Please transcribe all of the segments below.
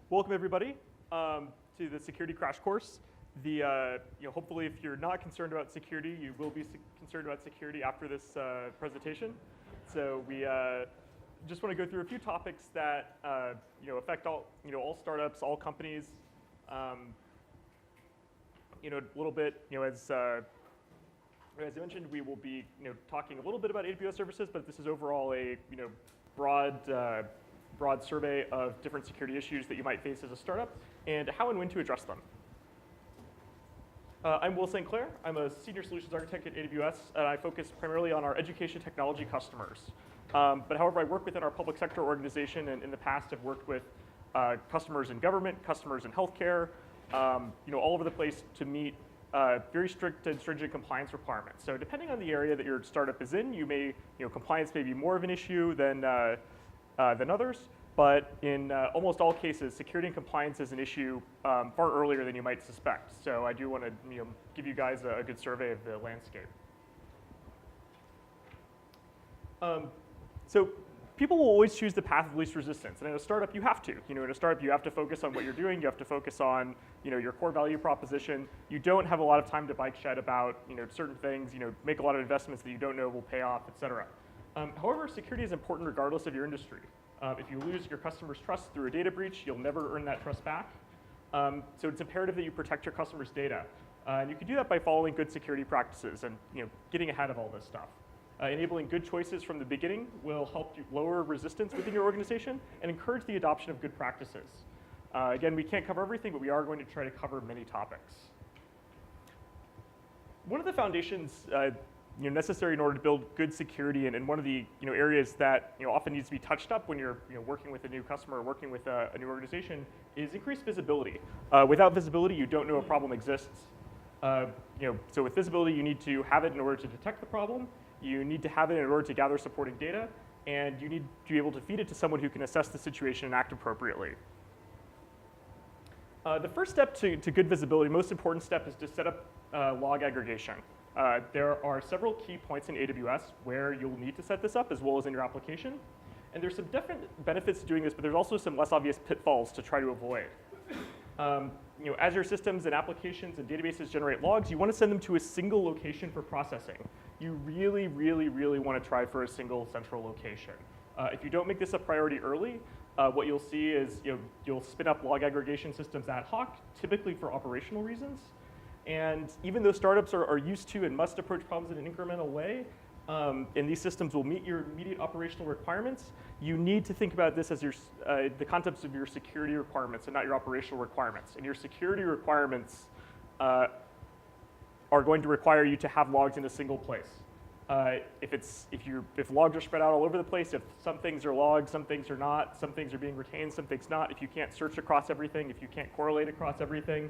Welcome everybody to the security crash course. Hopefully, if you're not concerned about security, you will be concerned about security after this presentation. So we just want to go through a few topics that affect all startups, all companies. A little bit, as I mentioned, we will be talking a little bit about AWS services, but this is overall a broad survey of different security issues that you might face as a startup and how and when to address them. I'm Will St. Clair. I'm a senior solutions architect at AWS, and I focus primarily on our education technology customers. But however, I work within our public sector organization, and in the past have worked with customers in government, customers in healthcare, all over the place to meet very strict and stringent compliance requirements. So depending on the area that your startup is in, compliance may be more of an issue than others, but in almost all cases, security and compliance is an issue far earlier than you might suspect. So I do want to give you guys a good survey of the landscape. So people will always choose the path of least resistance, and in a startup you have to. In a startup you have to focus on what you're doing. You have to focus on your core value proposition. You don't have a lot of time to bike shed about certain things. Make a lot of investments that you don't know will pay off, et cetera. However, security is important regardless of your industry. If you lose your customers' trust through a data breach, you'll never earn that trust back. So it's imperative that you protect your customers' data. And you can do that by following good security practices and getting ahead of all this stuff. Enabling good choices from the beginning will help you lower resistance within your organization and encourage the adoption of good practices. Again, we can't cover everything, but we are going to try to cover many topics. One of the foundations necessary in order to build good security, and one of the areas that often needs to be touched up when you're working with a new customer or working with a new organization, is increased visibility. Without visibility, you don't know a problem exists. So with visibility, you need to have it in order to detect the problem. You need to have it in order to gather supporting data, and you need to be able to feed it to someone who can assess the situation and act appropriately. The first step to good visibility, most important step, is to set up log aggregation. There are several key points in AWS where you'll need to set this up, as well as in your application. And there's some definite benefits to doing this, but there's also some less obvious pitfalls to try to avoid. As your systems and applications and databases generate logs, you want to send them to a single location for processing. You really, really, really want to try for a single central location. If you don't make this a priority early, what you'll see is you'll spin up log aggregation systems ad hoc, typically for operational reasons. And even though startups are used to and must approach problems in an incremental way, and these systems will meet your immediate operational requirements, you need to think about this as the concepts of your security requirements and not your operational requirements. And your security requirements are going to require you to have logs in a single place. If logs are spread out all over the place, if some things are logged, some things are not, some things are being retained, some things not, if you can't search across everything, if you can't correlate across everything,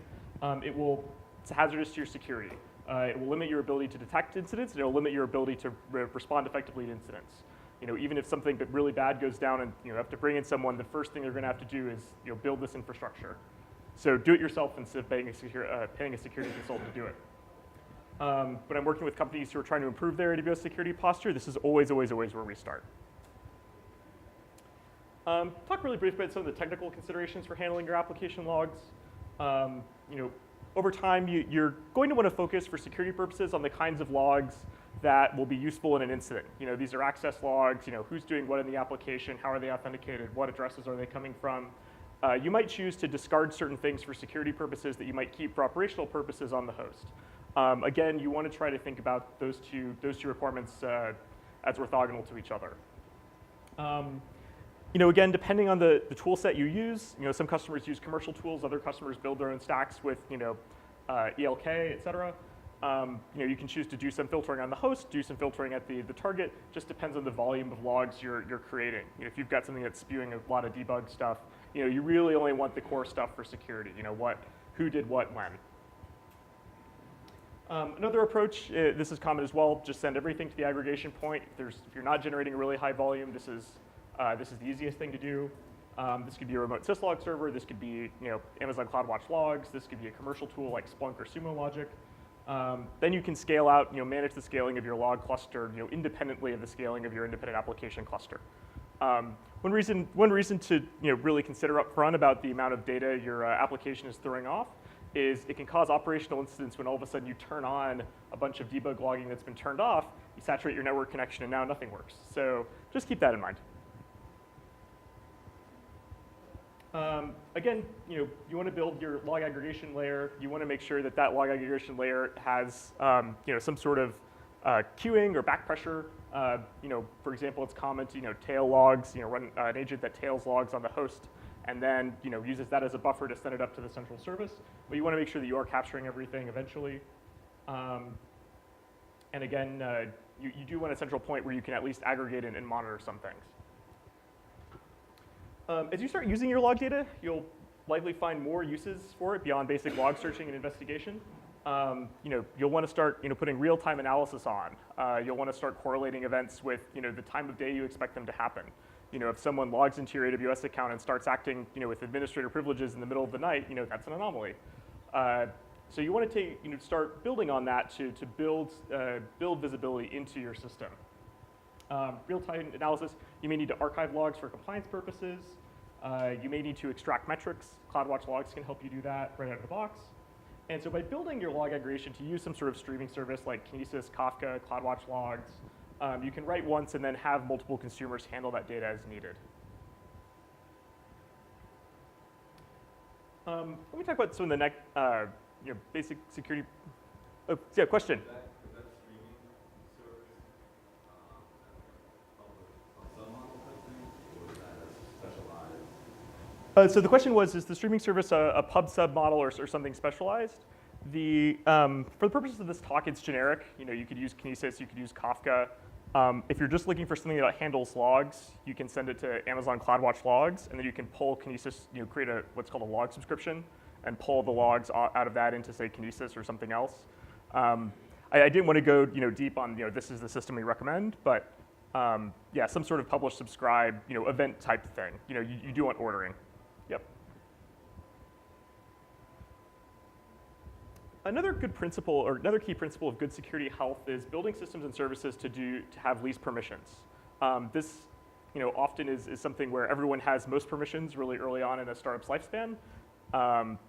it's hazardous to your security. It will limit your ability to detect incidents, and it will limit your ability to respond effectively to incidents. Even if something really bad goes down and you have to bring in someone, the first thing they're going to have to do is build this infrastructure. So do it yourself instead of paying a security consultant to do it. But I'm working with companies who are trying to improve their AWS security posture. This is always, always, always where we start. Talk really briefly about some of the technical considerations for handling your application logs. Over time, you're going to want to focus for security purposes on the kinds of logs that will be useful in an incident. These are access logs, who's doing what in the application, how are they authenticated, what addresses are they coming from. You might choose to discard certain things for security purposes that you might keep for operational purposes on the host. Again, you want to try to think about those two requirements as orthogonal to each other. Again, depending on the tool set you use, some customers use commercial tools, other customers build their own stacks with ELK, et cetera. You can choose to do some filtering on the host, do some filtering at the target. Just depends on the volume of logs you're creating. If you've got something that's spewing a lot of debug stuff, you really only want the core stuff for security. Who did what when. Another approach, this is common as well, just send everything to the aggregation point. If you're not generating a really high volume, this is the easiest thing to do. This could be a remote syslog server. This could be Amazon CloudWatch logs. This could be a commercial tool like Splunk or Sumo Logic. Then you can scale out, manage the scaling of your log cluster, independently of the scaling of your independent application cluster. One reason to really consider up front about the amount of data your application is throwing off is it can cause operational incidents when all of a sudden you turn on a bunch of debug logging that's been turned off, you saturate your network connection, and now nothing works. So just keep that in mind. Again, you want to build your log aggregation layer. You want to make sure that that log aggregation layer has some sort of queuing or back pressure. For example, it's common to tail logs. Run an agent that tails logs on the host, and then uses that as a buffer to send it up to the central service. But you want to make sure that you are capturing everything eventually. And again, you do want a central point where you can at least aggregate and monitor some things. As you start using your log data, you'll likely find more uses for it beyond basic log searching and investigation. You'll want to start putting real-time analysis on. You'll want to start correlating events with the time of day you expect them to happen. If someone logs into your AWS account and starts acting with administrator privileges in the middle of the night, that's an anomaly. So you want to start building on that to build visibility into your system. Real-time analysis, you may need to archive logs for compliance purposes. You may need to extract metrics. CloudWatch logs can help you do that right out of the box. And so by building your log aggregation to use some sort of streaming service like Kinesis, Kafka, CloudWatch logs, you can write once and then have multiple consumers handle that data as needed. Let me talk about some of the next basic security. Oh, yeah, question. So the question was, is the streaming service a pub sub model or something specialized? For the purposes of this talk, it's generic. You could use Kinesis, you could use Kafka. If you're just looking for something that handles logs, you can send it to Amazon CloudWatch logs, and then you can pull Kinesis, create what's called a log subscription, and pull the logs out of that into, say, Kinesis or something else. I didn't want to go deep on this is the system we recommend, but yeah, some sort of publish subscribe event type thing. You do want ordering. Yep. Another good principle, or another key principle of good security health, is building systems and services to have least permissions. This, often is something where everyone has most permissions really early on in a startup's lifespan.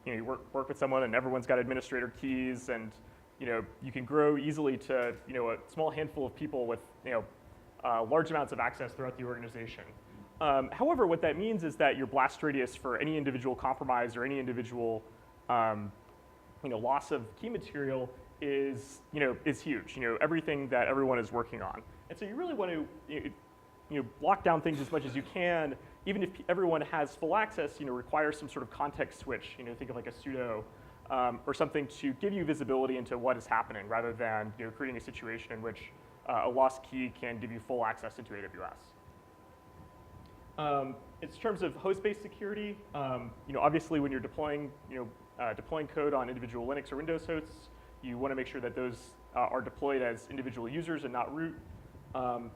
You work with someone and everyone's got administrator keys, and you can grow easily to a small handful of people with large amounts of access throughout the organization. However, what that means is that your blast radius for any individual compromise or any individual loss of key material is huge. Everything that everyone is working on, and so you really want to lock down things as much as you can, even if everyone has full access. Require some sort of context switch. Think of like a sudo or something to give you visibility into what is happening, rather than creating a situation in which a lost key can give you full access into AWS. In terms of host-based security, obviously when you're deploying code on individual Linux or Windows hosts, you want to make sure that those are deployed as individual users and not root.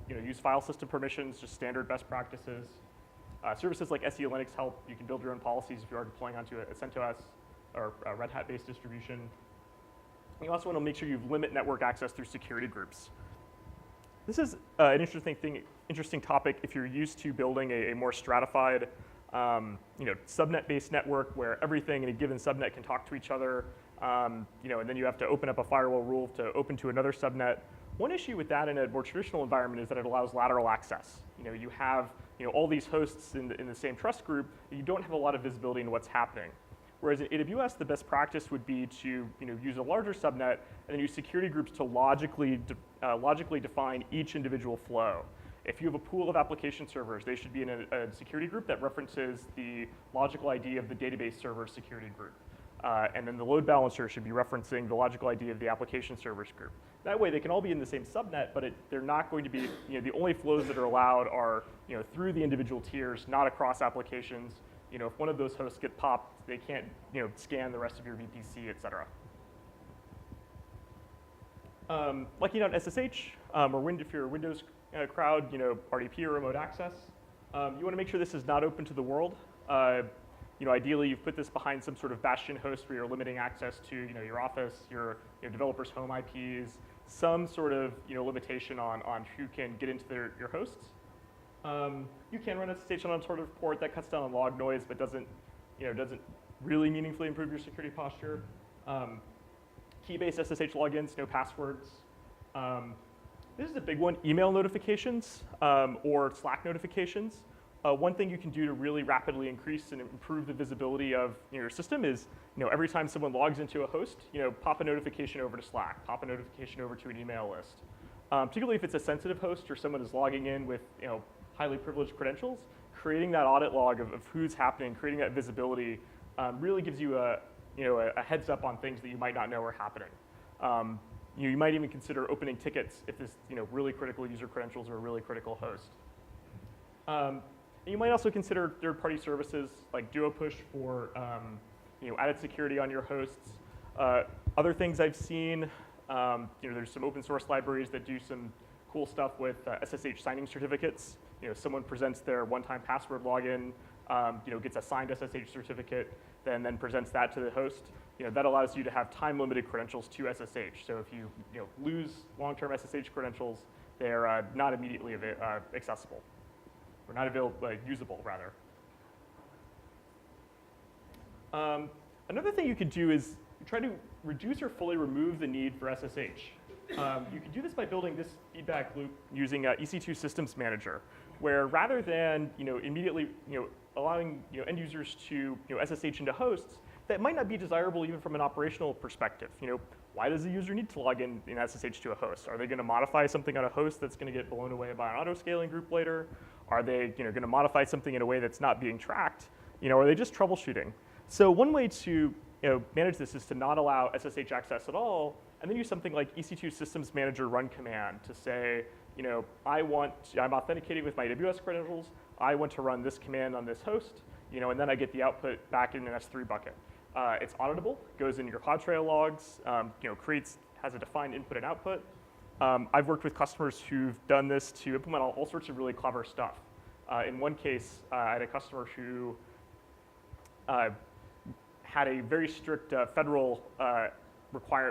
Use file system permissions, just standard best practices. Services like SE Linux help. You can build your own policies if you are deploying onto a CentOS or a Red Hat-based distribution. You also want to make sure you limit network access through security groups. This is an interesting topic if you're used to building a more stratified, subnet-based network where everything in a given subnet can talk to each other, and then you have to open up a firewall rule to open to another subnet. One issue with that in a more traditional environment is that it allows lateral access. You have all these hosts in the same trust group, and you don't have a lot of visibility into what's happening. Whereas in AWS, the best practice would be to use a larger subnet and then use security groups to logically define each individual flow. If you have a pool of application servers, they should be in a security group that references the logical ID of the database server security group. And then the load balancer should be referencing the logical ID of the application servers group. That way they can all be in the same subnet, but they're not going to be, the only flows that are allowed are through the individual tiers, not across applications. If one of those hosts get popped, they can't scan the rest of your VPC, et cetera. Lucky.SSH, or if you're a Windows crowd, RDP or remote access. You want to make sure this is not open to the world. Ideally, you've put this behind some sort of bastion host where you're limiting access to your office, your developers' home IPs, some sort of limitation on who can get into your hosts. You can run SSH on a sort of port that cuts down on log noise, but doesn't really meaningfully improve your security posture. Key-based SSH logins, no passwords. This is a big one, email notifications or Slack notifications. One thing you can do to really rapidly increase and improve the visibility of your system is, every time someone logs into a host, pop a notification over to Slack, pop a notification over to an email list. Particularly if it's a sensitive host or someone is logging in with, highly privileged credentials, creating that audit log of who's happening, creating that visibility really gives you a heads up on things that you might not know are happening. You might even consider opening tickets if this, really critical user credentials are a really critical host. You might also consider third-party services like DuoPush for, added security on your hosts. Other things I've seen, there's some open source libraries that do some cool stuff with SSH signing certificates. Someone presents their one-time password login, gets a signed SSH certificate, then presents that to the host. That allows you to have time-limited credentials to SSH. So if you, lose long-term SSH credentials, they're not immediately accessible, or not usable, rather. Another thing you could do is try to reduce or fully remove the need for SSH. You can do this by building this feedback loop using EC2 Systems Manager, where rather than immediately allowing end users to SSH into hosts, that might not be desirable even from an operational perspective. Why does the user need to log in SSH to a host? Are they going to modify something on a host that's going to get blown away by an auto-scaling group later? Are they going to modify something in a way that's not being tracked? Are they just troubleshooting? So one way to manage this is to not allow SSH access at all, and then use something like EC2 Systems Manager run command to say, I'm authenticating with my AWS credentials. I want to run this command on this host, and then I get the output back in an S3 bucket. It's auditable, goes in your CloudTrail logs, has a defined input and output. I've worked with customers who've done this to implement all sorts of really clever stuff. In one case, I had a customer who had a very strict federal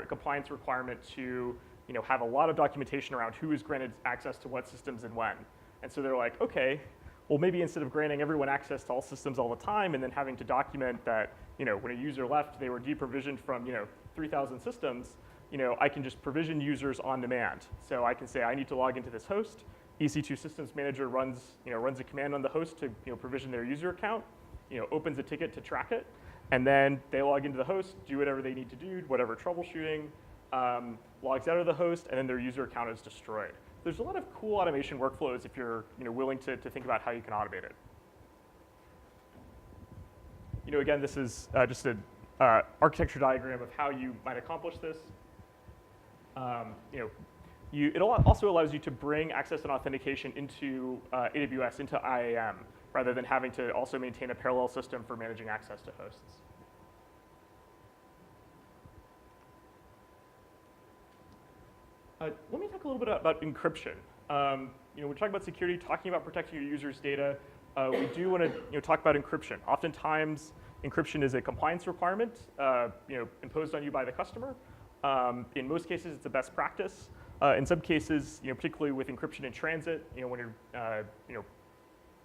compliance requirement to have a lot of documentation around who is granted access to what systems and when. And so they're like, okay, well maybe instead of granting everyone access to all systems all the time and then having to document that when a user left, they were deprovisioned from 3,000 systems, I can just provision users on demand. So I can say I need to log into this host. EC2 Systems Manager runs a command on the host to provision their user account, opens a ticket to track it, and then they log into the host, do whatever they need to do, whatever troubleshooting, logs out of the host, and then their user account is destroyed. There's a lot of cool automation workflows if you're willing to think about how you can automate it. Again, this is just an architecture diagram of how you might accomplish this. It also allows you to bring access and authentication into AWS, into IAM, rather than having to also maintain a parallel system for managing access to hosts. Let me talk a little bit about encryption. We're talking about security, talking about protecting your users' data. We do want to talk about encryption. Oftentimes, encryption is a compliance requirement imposed on you by the customer. In most cases, it's a best practice. In some cases, particularly with encryption in transit, when you're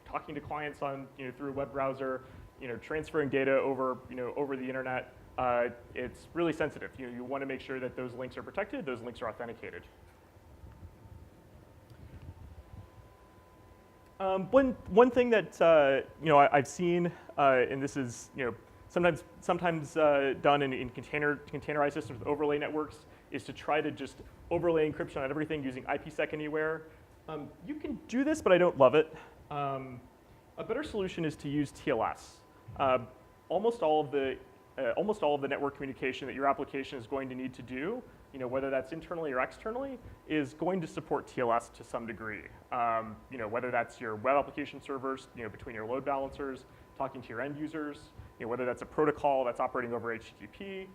talking to clients on through a web browser, transferring data over over the internet, it's really sensitive. You want to make sure that those links are protected, those links are authenticated. One thing that I've seen, and this is sometimes done in containerized systems with overlay networks, is to try to just overlay encryption on everything using IPsec anywhere. You can do this, but I don't love it. A better solution is to use TLS. Almost all of the network communication that your application is going to need to do, whether that's internally or externally, is going to support TLS to some degree. Whether that's your web application servers, between your load balancers, talking to your end users, whether that's a protocol that's operating over HTTP,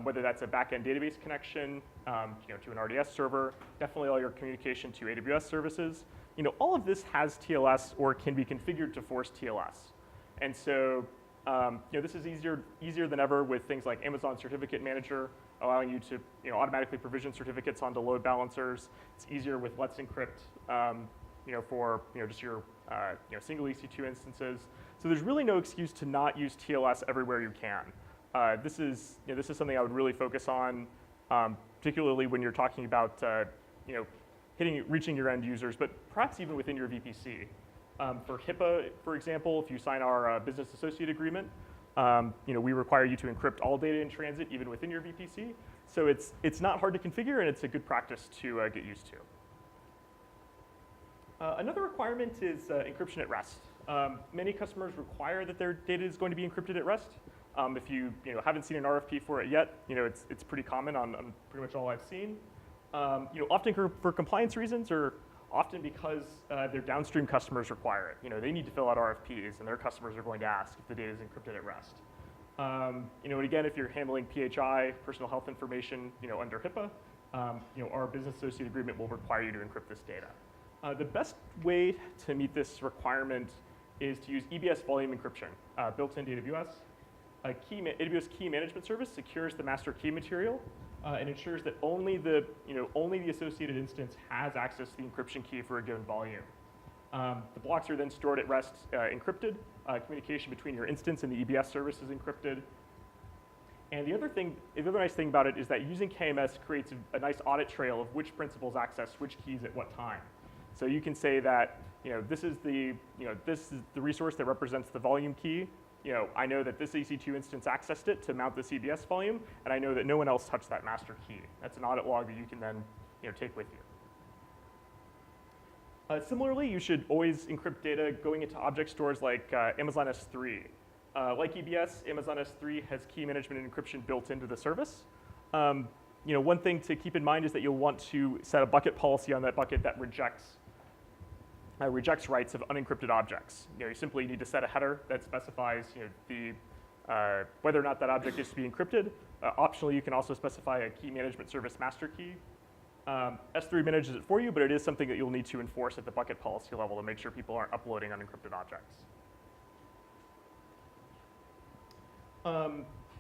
whether that's a backend database connection, to an RDS server, definitely all your communication to AWS services. All of this has TLS or can be configured to force TLS. And so this is easier than ever with things like Amazon Certificate Manager, allowing you to automatically provision certificates onto load balancers. It's easier with Let's Encrypt, for just your single EC2 instances. So there's really no excuse to not use TLS everywhere you can. This is something I would really focus on, particularly when you're talking about reaching your end users, but perhaps even within your VPC. For HIPAA, for example, if you sign our business associate agreement, we require you to encrypt all data in transit, even within your VPC. So it's not hard to configure, and it's a good practice to get used to. Another requirement is encryption at rest. Many customers require that their data is going to be encrypted at rest. If you haven't seen an RFP for it yet, it's pretty common on pretty much all I've seen. Often for compliance reasons, or often because their downstream customers require it. They need to fill out RFPs, and their customers are going to ask if the data is encrypted at rest. And again, if you're handling PHI, personal health information, under HIPAA, our business associate agreement will require you to encrypt this data. The best way to meet this requirement is to use EBS volume encryption built into AWS. AWS Key Management Service secures the master key material and ensures that only the associated instance has access to the encryption key for a given volume. The blocks are then stored at rest encrypted. Communication between your instance and the EBS service is encrypted. And the other nice thing about it is that using KMS creates a nice audit trail of which principals access which keys at what time. So you can say that this is the resource that represents the volume key. I know that this EC2 instance accessed it to mount the EBS volume, and I know that no one else touched that master key. That's an audit log that you can then take with you. Similarly, you should always encrypt data going into object stores like Amazon S3. Like EBS, Amazon S3 has key management and encryption built into the service. One thing to keep in mind is that you'll want to set a bucket policy on that bucket that rejects writes of unencrypted objects. You simply need to set a header that specifies whether or not that object is to be encrypted. Optionally, you can also specify a key management service master key. S3 manages it for you, but it is something that you'll need to enforce at the bucket policy level to make sure people aren't uploading unencrypted objects.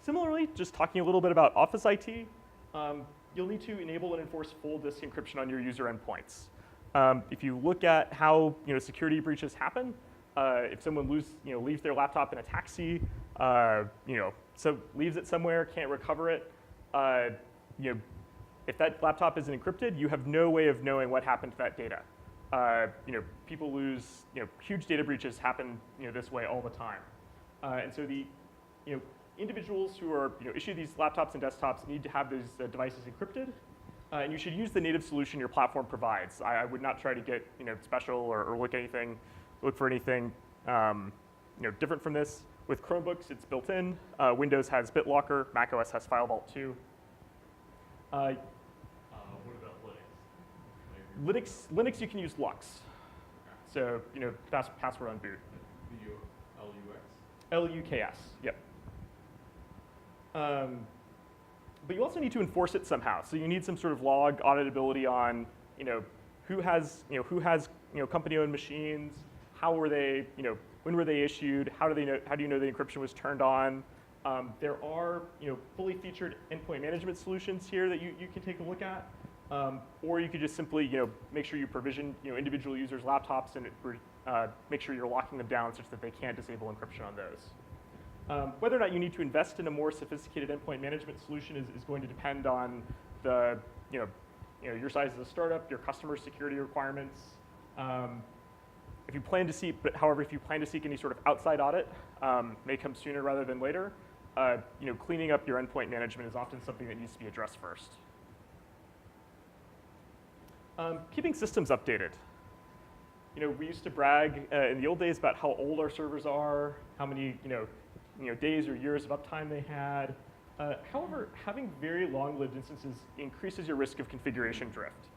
Similarly, just talking a little bit about Office IT, you'll need to enable and enforce full disk encryption on your user endpoints. If you look at how security breaches happen, if someone leaves their laptop in a taxi, so leaves it somewhere, can't recover it, if that laptop isn't encrypted, you have no way of knowing what happened to that data. People lose, huge data breaches happen this way all the time, and so the individuals who are issue these laptops and desktops need to have those devices encrypted. And you should use the native solution your platform provides. I would not try to get special or look for anything different from this. With Chromebooks, it's built in. Windows has BitLocker. macOS has FileVault 2. What about Linux? Linux, you can use Lux. So password on boot. LUKS. Yep. But you also need to enforce it somehow. So you need some sort of log auditability on, who has company-owned machines, how were they, when were they issued, how do you know the encryption was turned on? There are, fully featured endpoint management solutions here that you can take a look at, or you could just simply, make sure you provision, individual users' laptops and make sure you're locking them down such that they can't disable encryption on those. Whether or not you need to invest in a more sophisticated endpoint management solution is going to depend on the, your size as a startup, your customer security requirements. If you plan to seek any sort of outside audit, may come sooner rather than later. Cleaning up your endpoint management is often something that needs to be addressed first. Keeping systems updated. We used to brag in the old days about how old our servers are, how many days or years of uptime they had. However, having very long-lived instances increases your risk of configuration drift.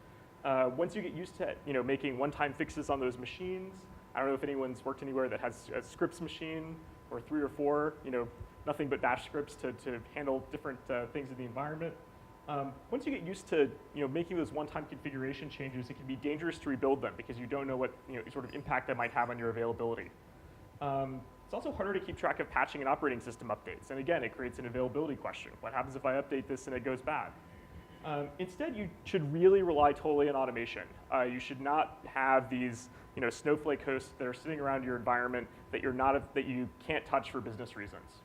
Once you get used to making one-time fixes on those machines, I don't know if anyone's worked anywhere that has a scripts machine or 3 or 4, nothing but bash scripts to handle different things in the environment. Once you get used to making those one-time configuration changes, it can be dangerous to rebuild them because you don't know what sort of impact that might have on your availability. It's also harder to keep track of patching and operating system updates. And again, it creates an availability question. What happens if I update this and it goes bad? Instead, you should really rely totally on automation. You should not have these snowflake hosts that are sitting around your environment that that you can't touch for business reasons.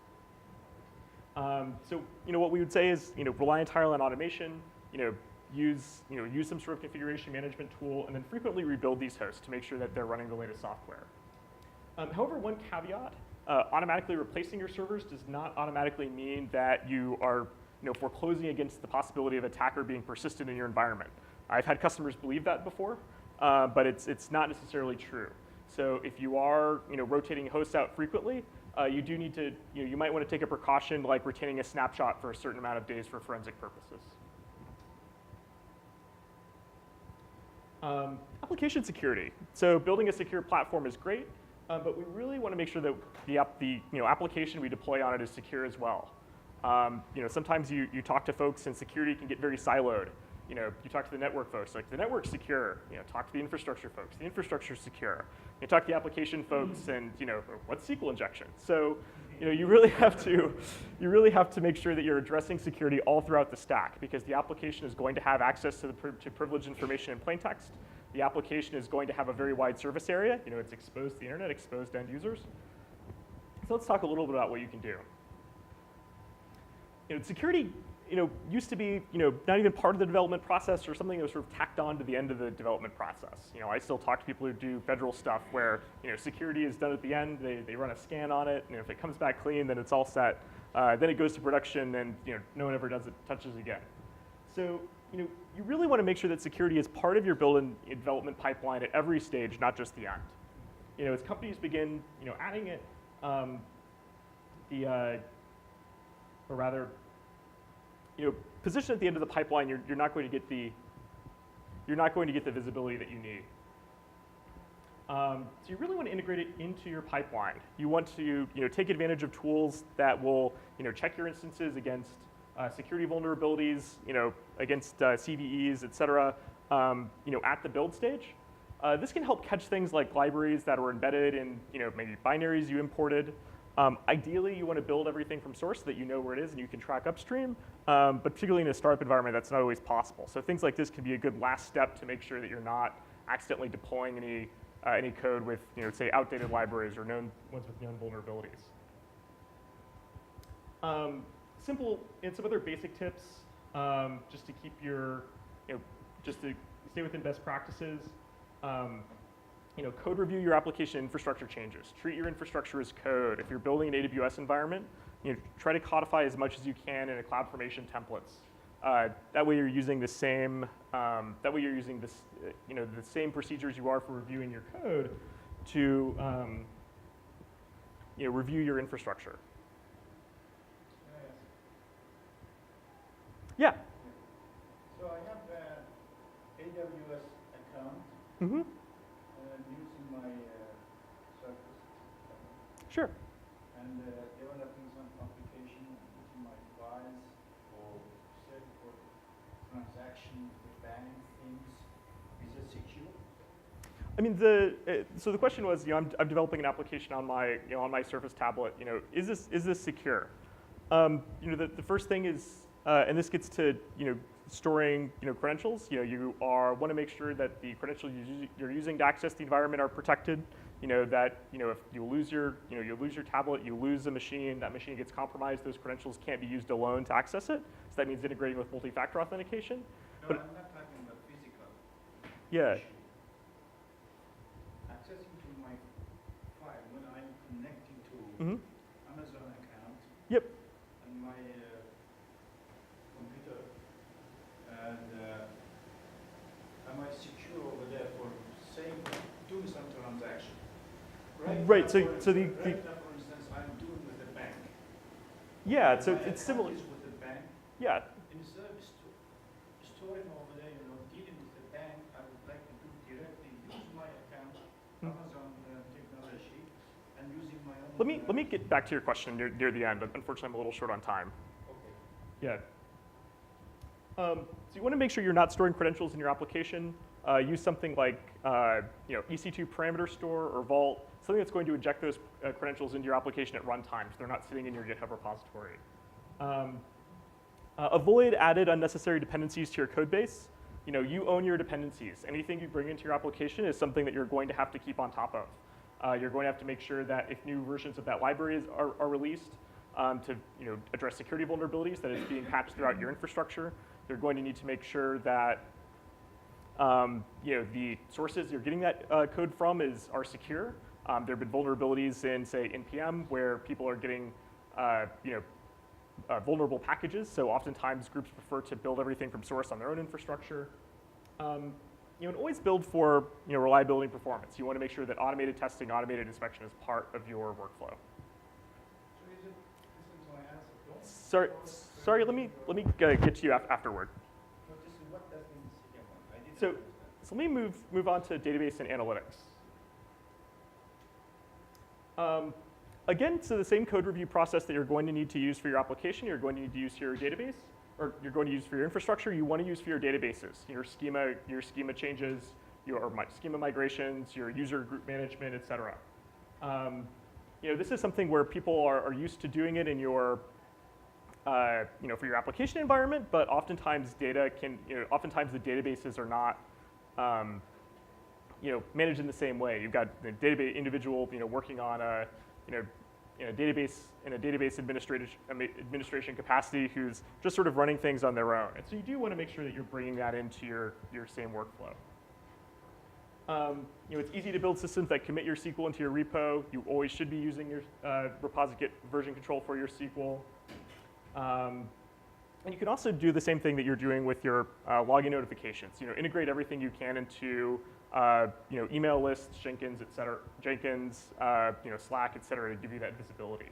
So what we would say is rely entirely on automation. Use some sort of configuration management tool, and then frequently rebuild these hosts to make sure that they're running the latest software. However, one caveat: automatically replacing your servers does not automatically mean that you are foreclosing against the possibility of attacker being persistent in your environment. I've had customers believe that before, but it's not necessarily true. So if you are rotating hosts out frequently, you do need to you might want to take a precaution like retaining a snapshot for a certain amount of days for forensic purposes. Application security. So building a secure platform is great, but we really want to make sure that the application we deploy on it is secure as well. Sometimes you talk to folks and security can get very siloed. You talk to the network folks, like the network's secure. Talk to the infrastructure folks, the infrastructure's secure. You talk to the application folks, and what's SQL injection? So you really have to make sure that you're addressing security all throughout the stack, because the application is going to have access to privileged information in plain text. The application is going to have a very wide surface area. It's exposed to the internet, exposed to end users. So let's talk a little bit about what you can do. Security used to be not even part of the development process, or something that was sort of tacked on to the end of the development process. I still talk to people who do federal stuff where security is done at the end. They run a scan on it, and if it comes back clean, then it's all set. Then it goes to production, and no one ever touches it again. So you really want to make sure that security is part of your build and development pipeline at every stage, not just the end. As companies begin adding it, or rather, position at the end of the pipeline, you're not going to get the visibility that you need. So you really want to integrate it into your pipeline. You want to take advantage of tools that will check your instances against security vulnerabilities, against CVEs, et cetera, at the build stage. This can help catch things like libraries that were embedded in maybe binaries you imported. Ideally, you want to build everything from source so that you know where it is and you can track upstream, but particularly in a startup environment, that's not always possible. So things like this can be a good last step to make sure that you're not accidentally deploying any code with, say, outdated libraries or ones with known vulnerabilities. Simple and some other basic tips, just to keep just to stay within best practices. Code review your application infrastructure changes. Treat your infrastructure as code. If you're building an AWS environment, try to codify as much as you can in a CloudFormation templates. That way you're using the same. The same procedures you are for reviewing your code to review your infrastructure. Yeah. So I have an AWS account. Mm-hmm. Using my Surface. Sure. And developing some application using my files or set for transaction, the bank things. Is it secure? I mean, so the question was, I'm developing an application on my on my Surface tablet. Is this secure? The first thing is, and this gets to storing credentials. You want to make sure that the credentials you're using to access the environment are protected. That if you lose your tablet, you lose a machine, that machine gets compromised. Those credentials can't be used alone to access it. So that means integrating with multi-factor authentication. No, I'm not talking about physical. Yeah. Issue. Accessing to my file when I'm connecting to Amazon account. Yep. And my computer, and am I secure over there for doing some transaction? Right. So now, for instance, I'm doing with the bank. Yeah. So My it's similar. account is with the bank. Yeah. Instead of storing over there, dealing with the bank, I would like to do directly use my account, Amazon technology, and using my own. Let me get back to your question near the end. Unfortunately, I'm a little short on time. Okay. Yeah. So you want to make sure you're not storing credentials in your application. Use something like EC2 parameter store or Vault, something that's going to inject those credentials into your application at runtime, so they're not sitting in your GitHub repository. Avoid added unnecessary dependencies to your code base. you own your dependencies. Anything you bring into your application is something that you're going to have to keep on top of. You're going to have to make sure that if new versions of that library are released to address security vulnerabilities, that it's being patched throughout your infrastructure. You're going to need to make sure that the sources you're getting that code from are secure. There have been vulnerabilities in, say, NPM where people are getting vulnerable packages. So oftentimes groups prefer to build everything from source on their own infrastructure. And always build for reliability and performance. You want to make sure that automated testing, automated inspection is part of your workflow. So is it, this is my answer. Sorry. Let me get to you afterward. So this is what does mean the second one? I didn't So understand. let me move on to database and analytics. Again, so the same code review process that you're going to need to use for your application, you're going to need to use for your database, or you're going to use for your infrastructure, you want to use for your databases, your schema changes, your schema migrations, your user group management, et cetera. This is something where people are used to doing it in your, for your application environment, but oftentimes oftentimes the databases are not, managed in the same way. You've got the database individual, working on in a database administration capacity who's just sort of running things on their own. And so you do want to make sure that you're bringing that into your same workflow. It's easy to build systems that commit your SQL into your repo. You always should be using your repository version control for your SQL. And you can also do the same thing that you're doing with your login notifications. Integrate everything you can into email lists, Jenkins, et cetera, Slack, et cetera, to give you that visibility.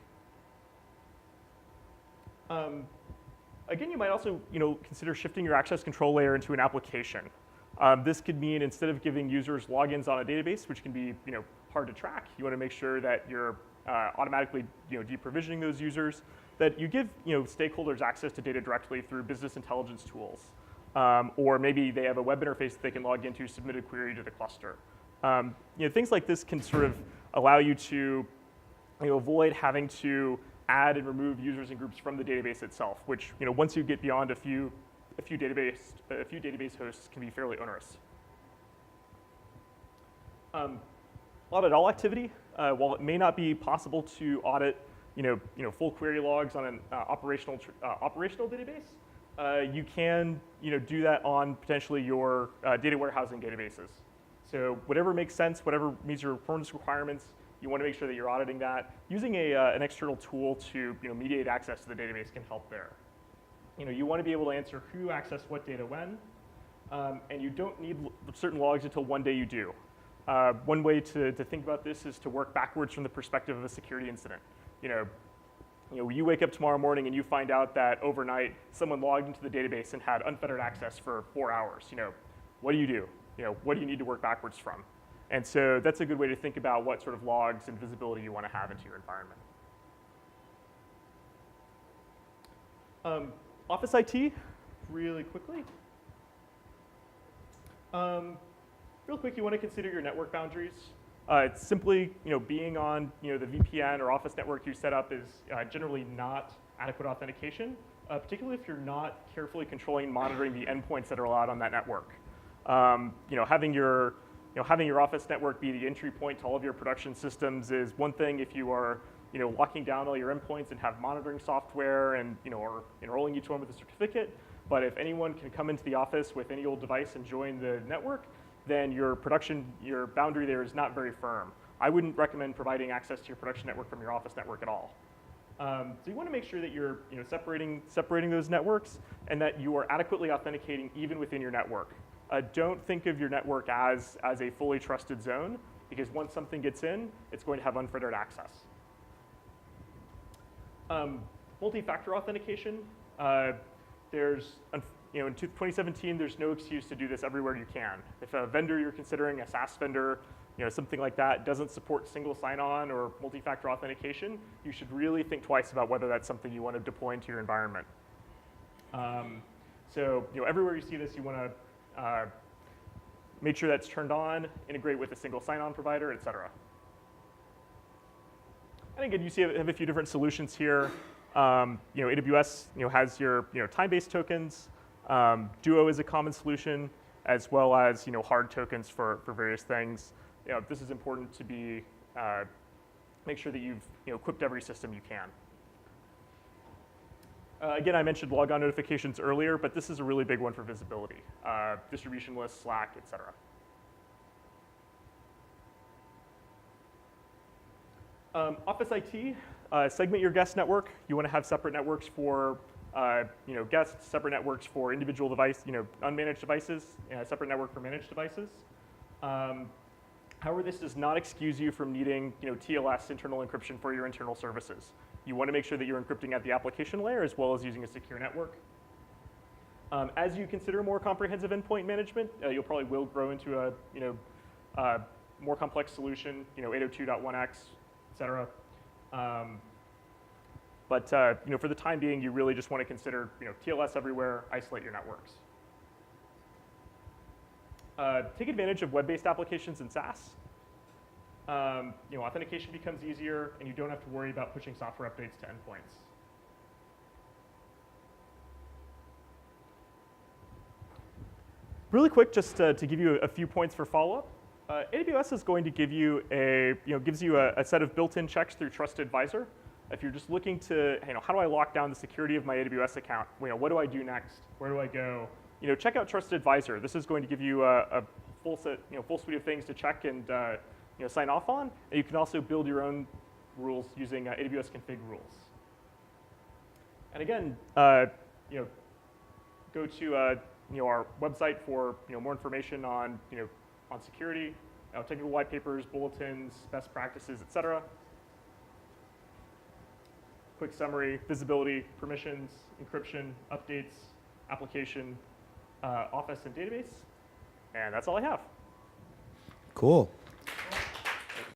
Again, you might also consider shifting your access control layer into an application. This could mean instead of giving users logins on a database, which can be hard to track, you want to make sure that you're automatically deprovisioning those users, that you give stakeholders access to data directly through business intelligence tools. Or maybe they have a web interface that they can log into, submit a query to the cluster. Things like this can sort of allow you to avoid having to add and remove users and groups from the database itself, which once you get beyond a few database hosts can be fairly onerous. Audit all activity. While it may not be possible to audit full query logs on an operational database, you can do that on potentially your data warehousing databases. So whatever makes sense, whatever meets your performance requirements, you want to make sure that you're auditing that. Using an external tool to mediate access to the database can help there. You want to be able to answer who accessed what data when, and you don't need certain logs until one day you do. One way to think about this is to work backwards from the perspective of a security incident. You wake up tomorrow morning and you find out that overnight someone logged into the database and had unfettered access for 4 hours. What do you do? What do you need to work backwards from? And so that's a good way to think about what sort of logs and visibility you want to have into your environment. Office IT, really quickly. Real quick, you want to consider your network boundaries. It's simply, being on, the VPN or Office network you set up is generally not adequate authentication, particularly if you're not carefully controlling and monitoring the endpoints that are allowed on that network. Having your Office network be the entry point to all of your production systems is one thing if you are, locking down all your endpoints and have monitoring software and, or enrolling each one with a certificate. But if anyone can come into the office with any old device and join the network, then your boundary there is not very firm. I wouldn't recommend providing access to your production network from your Office network at all. So you want to make sure that you're separating those networks and that you are adequately authenticating even within your network. Don't think of your network as a fully trusted zone, because once something gets in, it's going to have unfettered access. Multi-factor authentication. In 2017, there's no excuse to do this everywhere you can. If a vendor you're considering, a SaaS vendor, something like that, doesn't support single sign-on or multi-factor authentication, you should really think twice about whether that's something you want to deploy into your environment. So everywhere you see this, you want to make sure that's turned on, integrate with a single sign-on provider, et cetera. And again, you have a few different solutions here. AWS has your time-based tokens. Duo is a common solution, as well as hard tokens for various things. This is important to be make sure that you've equipped every system you can. Again, I mentioned logon notifications earlier, but this is a really big one for visibility. Distribution lists, Slack, et cetera. Office IT, segment your guest network. You want to have separate networks for guests, separate networks for individual device, unmanaged devices, separate network for managed devices. However, this does not excuse you from needing TLS, internal encryption, for your internal services. You want to make sure that you're encrypting at the application layer as well as using a secure network. As you consider more comprehensive endpoint management, you'll probably will grow into a more complex solution, 802.1x, et cetera. But for the time being, you really just want to consider TLS everywhere, isolate your networks. Take advantage of web-based applications and SaaS. Authentication becomes easier, and you don't have to worry about pushing software updates to endpoints. Really quick, just to give you a few points for follow-up. AWS is going to give you gives you a set of built-in checks through Trusted Advisor. If you're just looking to, how do I lock down the security of my AWS account? What do I do next? Where do I go? Check out Trusted Advisor. This is going to give you a full suite of things to check and sign off on. And you can also build your own rules using AWS config rules. And again, go to our website for more information on on security, technical white papers, bulletins, best practices, et cetera. Quick summary: visibility, permissions, encryption, updates, application, Office and database. And that's all I have. Cool.